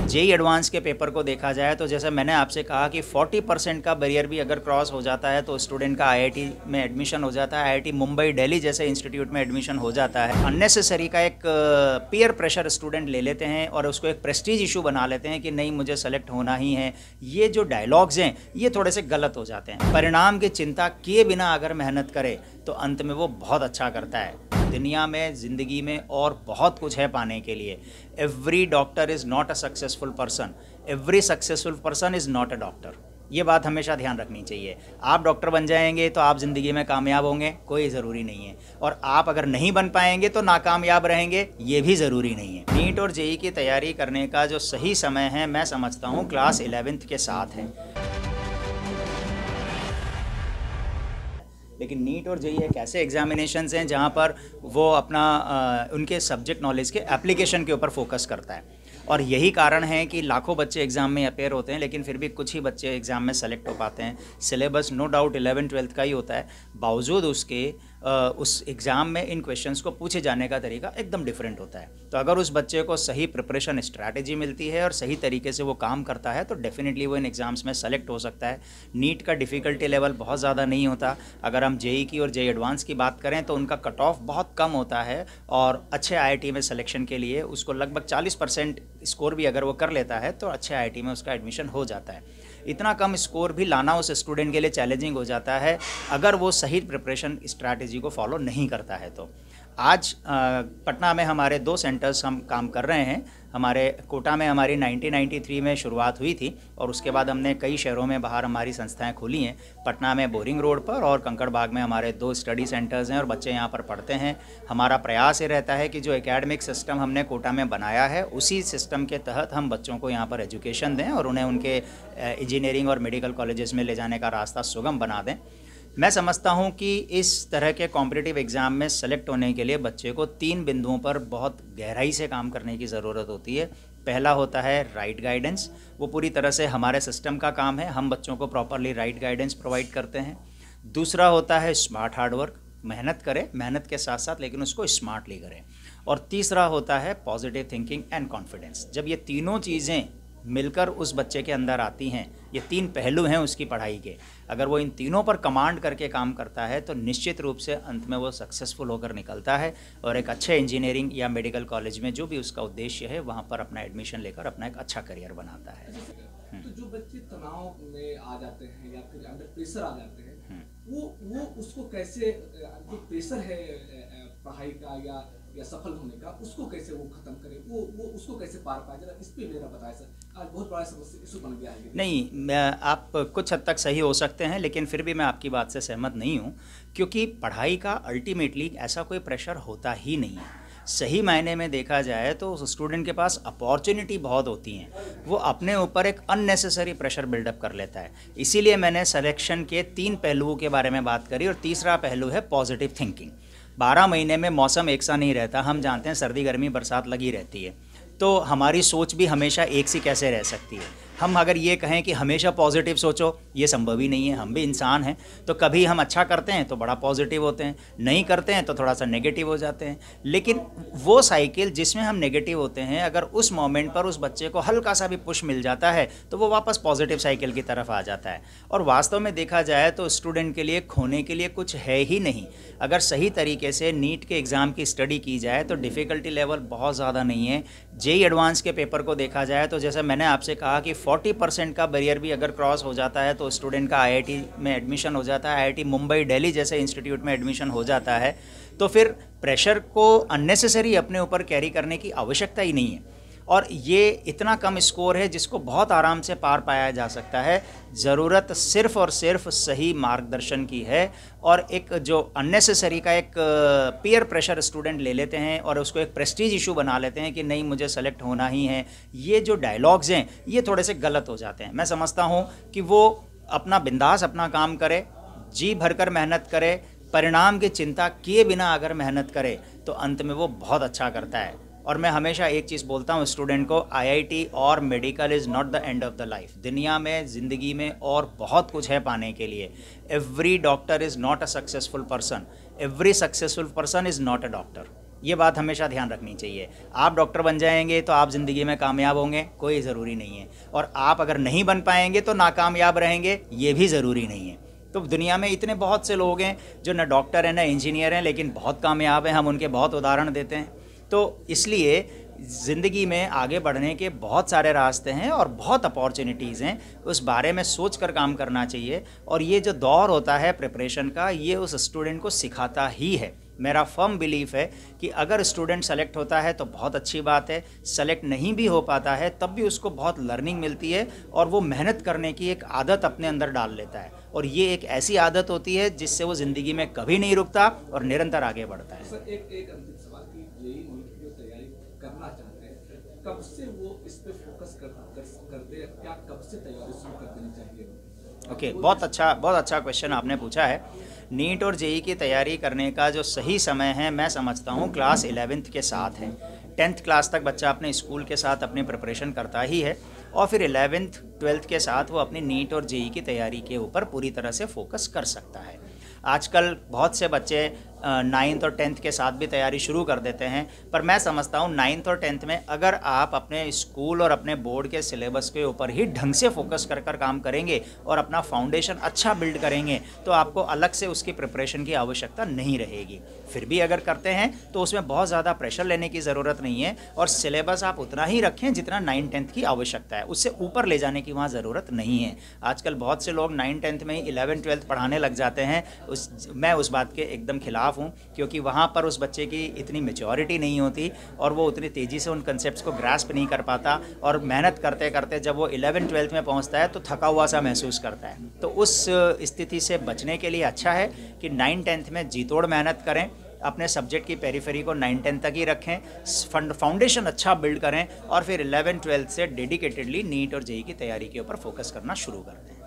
JEE advance के paper को देखा जाए तो जैसे मैंने आपसे कहा कि 40% का बैरियर भी अगर क्रॉस हो जाता है तो स्टूडेंट का आईआईटी में एडमिशन हो जाता है, आईआईटी मुंबई दिल्ली जैसे इंस्टीट्यूट में एडमिशन हो जाता है। अननेसेसरी का एक पीयर प्रेशर स्टूडेंट ले लेते हैं और उसको एक प्रेस्टीज इशू बना लेते हैं कि नहीं मुझे सेलेक्ट होना ही है। ये जो डायलॉग्स हैं ये थोड़े से गलत हो जाते हैं। परिणाम की चिंता किए बिना अगर मेहनत करे तो अंत में वो बहुत अच्छा करता है। दुनिया में, ज़िंदगी में और बहुत कुछ है पाने के लिए। Every doctor is not a successful person, every successful person is not a doctor. ये बात हमेशा ध्यान रखनी चाहिए। आप डॉक्टर बन जाएंगे तो आप ज़िंदगी में कामयाब होंगे, कोई ज़रूरी नहीं है। और आप अगर नहीं बन पाएंगे तो नाकामयाब रहेंगे, ये भी ज़रूरी नहीं है। नीट और जेई की तैयारी करने का जो सही समय है मैं समझता हूँ क्लास 11th के साथ है। लेकिन नीट और जेई एक ऐसे एग्जामिनेशंस हैं जहाँ पर वो अपना उनके सब्जेक्ट नॉलेज के एप्लीकेशन के ऊपर फोकस करता है। और यही कारण है कि लाखों बच्चे एग्ज़ाम में अपेयर होते हैं लेकिन फिर भी कुछ ही बच्चे एग्ज़ाम में सेलेक्ट हो पाते हैं। सिलेबस नो डाउट 11th-12th का ही होता है, बावजूद उसके उस एग्ज़ाम में इन क्वेश्चंस को पूछे जाने का तरीका एकदम डिफरेंट होता है। तो अगर उस बच्चे को सही प्रिपरेशन स्ट्रैटेजी मिलती है और सही तरीके से वो काम करता है तो डेफिनेटली वो इन एग्ज़ाम्स में सेलेक्ट हो सकता है। नीट का डिफ़िकल्टी लेवल बहुत ज़्यादा नहीं होता। अगर हम जेई की और जेई एडवांस की बात करें तो उनका कट ऑफ बहुत कम होता है और अच्छे आईआईटी में सिलेक्शन के लिए उसको लगभग 40% स्कोर भी अगर वो कर लेता है तो अच्छे आईआईटी में उसका एडमिशन हो जाता है। इतना कम स्कोर भी लाना उस स्टूडेंट के लिए चैलेंजिंग हो जाता है अगर वो सही प्रिपरेशन स्ट्रैटेजी को फॉलो नहीं करता है। तो आज पटना में हमारे 2 सेंटर्स हम काम कर रहे हैं। हमारे कोटा में हमारी 1993 में शुरुआत हुई थी और उसके बाद हमने कई शहरों में बाहर हमारी संस्थाएं खोली हैं। पटना में बोरिंग रोड पर और कंकड़बाग में हमारे 2 स्टडी सेंटर्स हैं और बच्चे यहाँ पर पढ़ते हैं। हमारा प्रयास ये रहता है कि जो एकेडमिक सिस्टम हमने कोटा में बनाया है उसी सिस्टम के तहत हम बच्चों को यहाँ पर एजुकेशन दें और उन्हें उनके इंजीनियरिंग और मेडिकल कॉलेजेस में ले जाने का रास्ता सुगम बना दें। मैं समझता हूं कि इस तरह के कॉम्पिटिटिव एग्ज़ाम में सेलेक्ट होने के लिए बच्चे को 3 बिंदुओं पर बहुत गहराई से काम करने की ज़रूरत होती है। पहला होता है राइट गाइडेंस। वो पूरी तरह से हमारे सिस्टम का काम है, हम बच्चों को प्रॉपरली राइट गाइडेंस प्रोवाइड करते हैं। दूसरा होता है स्मार्ट हार्डवर्क, मेहनत करें, मेहनत के साथ साथ लेकिन उसको स्मार्टली करें। और तीसरा होता है पॉजिटिव थिंकिंग एंड कॉन्फिडेंस। जब ये तीनों चीज़ें मिलकर उस बच्चे के अंदर आती हैं, ये 3 पहलू हैं उसकी पढ़ाई के, अगर वो इन तीनों पर कमांड करके काम करता है तो निश्चित रूप से अंत में वो सक्सेसफुल होकर निकलता है और एक अच्छे इंजीनियरिंग या मेडिकल कॉलेज में जो भी उसका उद्देश्य है वहाँ पर अपना एडमिशन लेकर अपना एक अच्छा करियर बनाता है। तो जो बच्चे तनाव में आ जाते हैं या फिर अंडर प्रेशर आ जाते हैं वो उसको कैसे, जो प्रेशर है पढ़ाई का या सफल होने का, उसको कैसे वो खत्म करे, वो उसको कैसे पार पाए, जरा इस पे मेरा बताएं सर। आज बहुत बड़ा समस्या इशू बन गया है। नहीं, आप कुछ हद तक सही हो सकते हैं लेकिन फिर भी मैं आपकी बात से सहमत नहीं हूँ, क्योंकि पढ़ाई का अल्टीमेटली ऐसा कोई प्रेशर होता ही नहीं है। सही मायने में देखा जाए तो स्टूडेंट के पास अपॉर्चुनिटी बहुत होती हैं, वो अपने ऊपर एक अननेसेसरी प्रेशर बिल्डअप कर लेता है। इसीलिए मैंने सिलेक्शन के 3 पहलुओं के बारे में बात करी और तीसरा पहलू है पॉजिटिव थिंकिंग। 12 महीने में मौसम एक सा नहीं रहता, हम जानते हैं सर्दी गर्मी बरसात लगी रहती है, तो हमारी सोच भी हमेशा एक सी कैसे रह सकती है। हम अगर ये कहें कि हमेशा पॉजिटिव सोचो, ये संभव ही नहीं है। हम भी इंसान हैं, तो कभी हम अच्छा करते हैं तो बड़ा पॉजिटिव होते हैं, नहीं करते हैं तो थोड़ा सा नेगेटिव हो जाते हैं। लेकिन वो साइकिल जिसमें हम नेगेटिव होते हैं, अगर उस मोमेंट पर उस बच्चे को हल्का सा भी पुश मिल जाता है तो वो वापस पॉजिटिव साइकिल की तरफ आ जाता है। और वास्तव में देखा जाए तो स्टूडेंट के लिए खोने के लिए कुछ है ही नहीं। अगर सही तरीके से नीट के एग्ज़ाम की स्टडी की जाए तो डिफ़िकल्टी लेवल बहुत ज़्यादा नहीं है। जेई एडवांस के पेपर को देखा जाए तो जैसे मैंने आपसे कहा कि 40% का बैरियर भी अगर क्रॉस हो जाता है तो स्टूडेंट का आईआईटी में एडमिशन हो जाता है, आईआईटी मुंबई दिल्ली जैसे इंस्टीट्यूट में एडमिशन हो जाता है। तो फिर प्रेशर को अननेसेसरी अपने ऊपर कैरी करने की आवश्यकता ही नहीं है। और ये इतना कम स्कोर है जिसको बहुत आराम से पार पाया जा सकता है। ज़रूरत सिर्फ़ और सिर्फ सही मार्गदर्शन की है। और एक जो अननेसेसरी का एक पीयर प्रेशर स्टूडेंट ले लेते हैं और उसको एक प्रेस्टीज इशू बना लेते हैं कि नहीं मुझे सेलेक्ट होना ही है, ये जो डायलॉग्स हैं ये थोड़े से गलत हो जाते हैं। मैं समझता हूँ कि वो अपना बिंदास अपना काम करे, जी भरकर मेहनत करे, परिणाम की चिंता किए बिना अगर मेहनत करे तो अंत में वो बहुत अच्छा करता है। और मैं हमेशा एक चीज़ बोलता हूँ स्टूडेंट को, आईआईटी और medical is not the end of the life. दुनिया में, ज़िंदगी में और बहुत कुछ है पाने के लिए। Every doctor is not a successful person, every successful person is not a doctor. ये बात हमेशा ध्यान रखनी चाहिए। आप डॉक्टर बन जाएंगे तो आप ज़िंदगी में कामयाब होंगे, कोई ज़रूरी नहीं है। और आप अगर नहीं बन पाएंगे तो नाकामयाब रहेंगे, ये भी ज़रूरी नहीं है। तो दुनिया में इतने बहुत से लोग हैं जो न डॉक्टर हैं न इंजीनियर हैं, लेकिन बहुत कामयाब हैं, हम उनके बहुत उदाहरण देते हैं। तो इसलिए ज़िंदगी में आगे बढ़ने के बहुत सारे रास्ते हैं और बहुत अपॉर्चुनिटीज़ हैं, उस बारे में सोच कर काम करना चाहिए। और ये जो दौर होता है प्रिपरेशन का, ये उस स्टूडेंट को सिखाता ही है। मेरा फर्म बिलीफ है कि अगर स्टूडेंट सेलेक्ट होता है तो बहुत अच्छी बात है, सेलेक्ट नहीं भी हो पाता है तब भी उसको बहुत लर्निंग मिलती है और वो मेहनत करने की एक आदत अपने अंदर डाल लेता है। और ये एक ऐसी आदत होती है जिससे वो ज़िंदगी में कभी नहीं रुकता और निरंतर आगे बढ़ता है। सर एक अंतिम सवाल कि जेईई नीट की जो तैयारी करना चाहते हैं, कब से वो इस पे फोकस करते हैं, क्या कब से तैयारी शुरू कर देनी चाहिए? ओके, बहुत अच्छा क्वेश्चन आपने पूछा है। नीट और जेईई की तैयारी करने का जो सही समय है, मैं समझता हूँ क्लास 11th के साथ है। 10th क्लास तक बच्चा अपने स्कूल के साथ अपनी प्रिपरेशन करता ही है और फिर 11th 12th के साथ वो अपनी नीट और जेईई की तैयारी के ऊपर पूरी तरह से फोकस कर सकता है। आजकल बहुत से बच्चे 9th और 10th के साथ भी तैयारी शुरू कर देते हैं, पर मैं समझता हूँ 9th और 10th में अगर आप अपने स्कूल और अपने बोर्ड के सिलेबस के ऊपर ही ढंग से फोकस कर काम करेंगे और अपना फाउंडेशन अच्छा बिल्ड करेंगे तो आपको अलग से उसकी प्रिपरेशन की आवश्यकता नहीं रहेगी। फिर भी अगर करते हैं तो उसमें बहुत ज़्यादा प्रेशर लेने की ज़रूरत नहीं है और सिलेबस आप उतना ही रखें जितना 9th-10th की आवश्यकता है, उससे ऊपर ले जाने की वहाँ ज़रूरत नहीं है। आजकल बहुत से लोग 9th-10th में ही 11th-12th पढ़ाने लग जाते हैं। मैं उस बात के एकदम खिलाफ हूँ, क्योंकि वहाँ पर उस बच्चे की इतनी मैच्योरिटी नहीं होती और वो उतनी तेज़ी से उन कंसेप्ट्स को ग्रास्प नहीं कर पाता और मेहनत करते करते जब वो 11th-12th में पहुँचता है तो थका हुआ सा महसूस करता है। तो उस स्थिति से बचने के लिए अच्छा है कि 9th-10th में जी तोड़ मेहनत करें, अपने सब्जेक्ट की पेरिफेरी को 9th-10th तक ही रखें, फाउंडेशन अच्छा बिल्ड करें और फिर 11th-12th से डेडिकेटेडली नीट और जेईई की तैयारी के ऊपर फोकस करना शुरू कर दें।